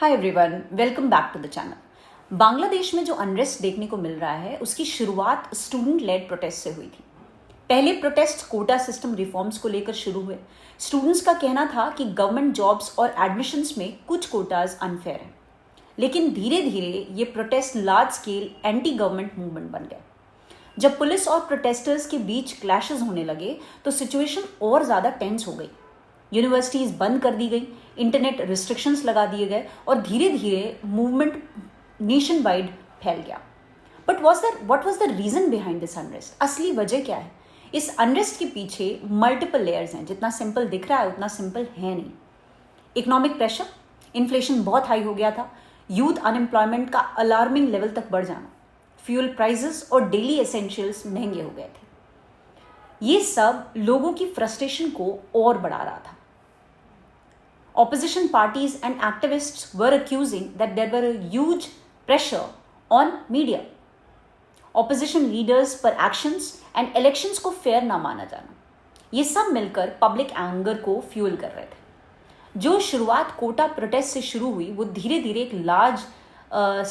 Hi everyone, welcome back to the channel. Bangladesh में जो unrest देखने को मिल रहा है उसकी शुरुआत स्टूडेंट लेड प्रोटेस्ट से हुई थी। पहले प्रोटेस्ट कोटा सिस्टम रिफॉर्म्स को लेकर शुरू हुए। स्टूडेंट्स का कहना था कि गवर्नमेंट जॉब्स और एडमिशन्स में कुछ कोटाज अनफेयर हैं। लेकिन धीरे धीरे ये protest large scale anti government movement बन गया। जब पुलिस और प्रोटेस्टर्स के बीच क्लैशेस होने लगे तो सिचुएशन और ज़्यादा टेंस हो गई। यूनिवर्सिटीज़ बंद कर दी गई, इंटरनेट रिस्ट्रिक्शंस लगा दिए गए और धीरे धीरे मूवमेंट नेशन वाइड फैल गया। But what was the reason behind this unrest? असली वजह क्या है? इस अनरेस्ट के पीछे मल्टीपल लेयर्स हैं। जितना सिंपल दिख रहा है उतना सिंपल है नहीं। इकोनॉमिक प्रेशर, इन्फ्लेशन बहुत हाई हो गया था, यूथ अनएम्प्लॉयमेंट का अलार्मिंग लेवल तक बढ़ जाना, फ्यूल प्राइजेस और डेली एसेंशियल्स महंगे हो गए थे। ये सब लोगों की फ्रस्ट्रेशन को और बढ़ा रहा था। Opposition parties and activists were accusing that there were a huge pressure on media, opposition leaders पर actions and elections को fair ना माना जाना, ये सब मिलकर पब्लिक एंगर को फ्यूल कर रहे थे। जो शुरुआत कोटा प्रोटेस्ट से शुरू हुई वो धीरे धीरे एक लार्ज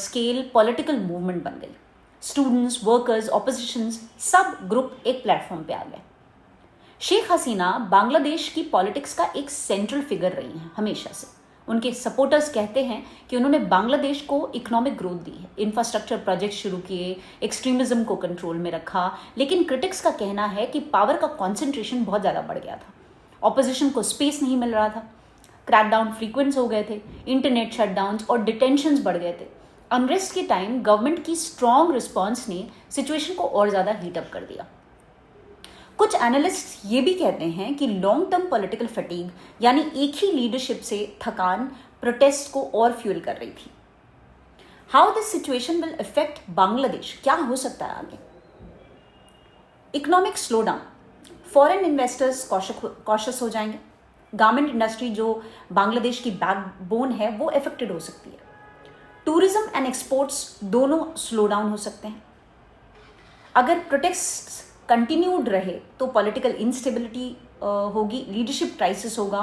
स्केल पॉलिटिकल मूवमेंट बन गई। स्टूडेंट्स, वर्कर्स, ऑपोजिशंस सब ग्रुप एक प्लेटफॉर्म पे आ गए। शेख हसीना बांग्लादेश की पॉलिटिक्स का एक सेंट्रल फिगर रही हैं हमेशा से। उनके सपोर्टर्स कहते हैं कि उन्होंने बांग्लादेश को इकोनॉमिक ग्रोथ दी है, इंफ्रास्ट्रक्चर प्रोजेक्ट शुरू किए, एक्सट्रीमिज्म को कंट्रोल में रखा। लेकिन क्रिटिक्स का कहना है कि पावर का कॉन्सेंट्रेशन बहुत ज़्यादा बढ़ गया था, ऑपोजिशन को स्पेस नहीं मिल रहा था, क्रैकडाउन फ्रीक्वेंट हो गए थे, इंटरनेट शटडाउन्स और डिटेंशंस बढ़ गए थे। अनरेस्ट के टाइम गवर्नमेंट की स्ट्रॉन्ग रिस्पॉन्स ने सिचुएशन को और ज़्यादा हीटअप कर दिया। कुछ एनालिस्ट ये भी कहते हैं कि लॉन्ग टर्म पॉलिटिकल फटीग यानी एक ही लीडरशिप से थकान प्रोटेस्ट को और फ्यूल कर रही थी। How this situation will affect Bangladesh? क्या हो सकता है आगे? Economic slow down, foreign investors cautious हो जाएंगे। गारमेंट इंडस्ट्री जो बांग्लादेश की बैकबोन है वो अफेक्टेड हो सकती है। टूरिज्म एंड एक्सपोर्ट्स दोनों स्लो डाउन हो सकते हैं। अगर प्रोटेस्ट कंटिन्यूड रहे तो पॉलिटिकल इंस्टेबिलिटी होगी, लीडरशिप क्राइसिस होगा,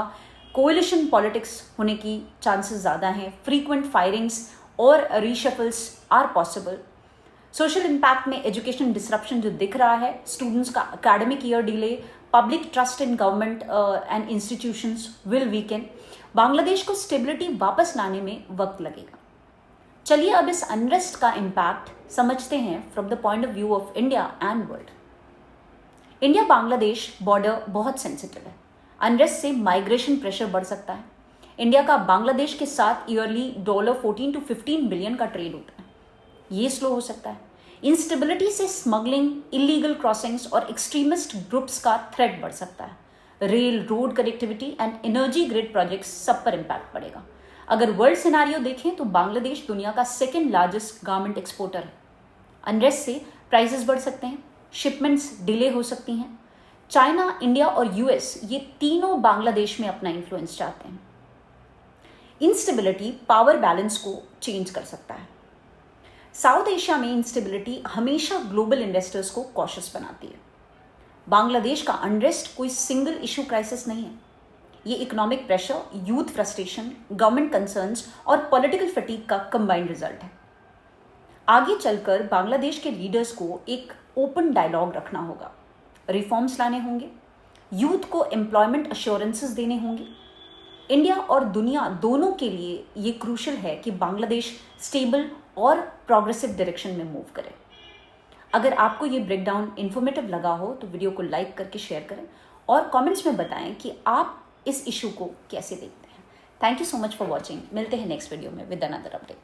कोएलिशन पॉलिटिक्स होने की चांसेस ज़्यादा हैं, फ्रीक्वेंट फायरिंग्स और रीशफल्स आर पॉसिबल। सोशल इम्पैक्ट में एजुकेशन डिसरप्शन जो दिख रहा है, स्टूडेंट्स का academic year delay, public trust in government and institutions will weaken. Bangladesh को स्टेबिलिटी वापस लाने में वक्त लगेगा। चलिए अब इस अनरेस्ट का इम्पैक्ट समझते हैं from the point of view of India and world. India Bangladesh border बहुत सेंसिटिव है। अनरेस्ट से माइग्रेशन प्रेशर बढ़ सकता है। इंडिया का बांग्लादेश के साथ ईयरली $14 to 15 बिलियन का ट्रेड होता है, ये स्लो हो सकता है। इंस्टेबिलिटी से स्मगलिंग, इलीगल क्रॉसिंग्स और एक्सट्रीमिस्ट ग्रुप्स का थ्रेट बढ़ सकता है। Rail, road connectivity and energy grid projects सब पर इम्पैक्ट पड़ेगा। अगर वर्ल्ड सिनारियो देखें तो बांग्लादेश दुनिया का सेकेंड लार्जेस्ट गारमेंट एक्सपोर्टर है। अनरेस्ट से प्राइसेस बढ़ सकते हैं, शिपमेंट्स डिले हो सकती हैं। चाइना, इंडिया और यूएस ये तीनों बांग्लादेश में अपना इन्फ्लुएंस चाहते हैं। इंस्टेबिलिटी पावर बैलेंस को चेंज कर सकता है। साउथ एशिया में इंस्टेबिलिटी हमेशा ग्लोबल इन्वेस्टर्स को कॉशियस बनाती है। बांग्लादेश का अनरेस्ट कोई सिंगल इशू क्राइसिस नहीं है, ये economic pressure, youth frustration, government concerns और पॉलिटिकल फटीग का कंबाइंड रिजल्ट है। आगे चलकर बांग्लादेश के लीडर्स को एक ओपन डायलॉग रखना होगा, रिफॉर्म्स लाने होंगे, यूथ को एम्प्लॉयमेंट अश्योरेंसेस देने होंगे। इंडिया और दुनिया दोनों के लिए ये क्रूशल है कि बांग्लादेश स्टेबल और प्रोग्रेसिव डायरेक्शन में मूव करे। अगर आपको ये ब्रेकडाउन इन्फॉर्मेटिव लगा हो तो वीडियो को लाइक करके शेयर करें और कमेंट्स में बताएं कि आप इस इशू को कैसे देखते हैं। Thank you so much for watching. मिलते हैं नेक्स्ट वीडियो में विद अनदर अपडेट।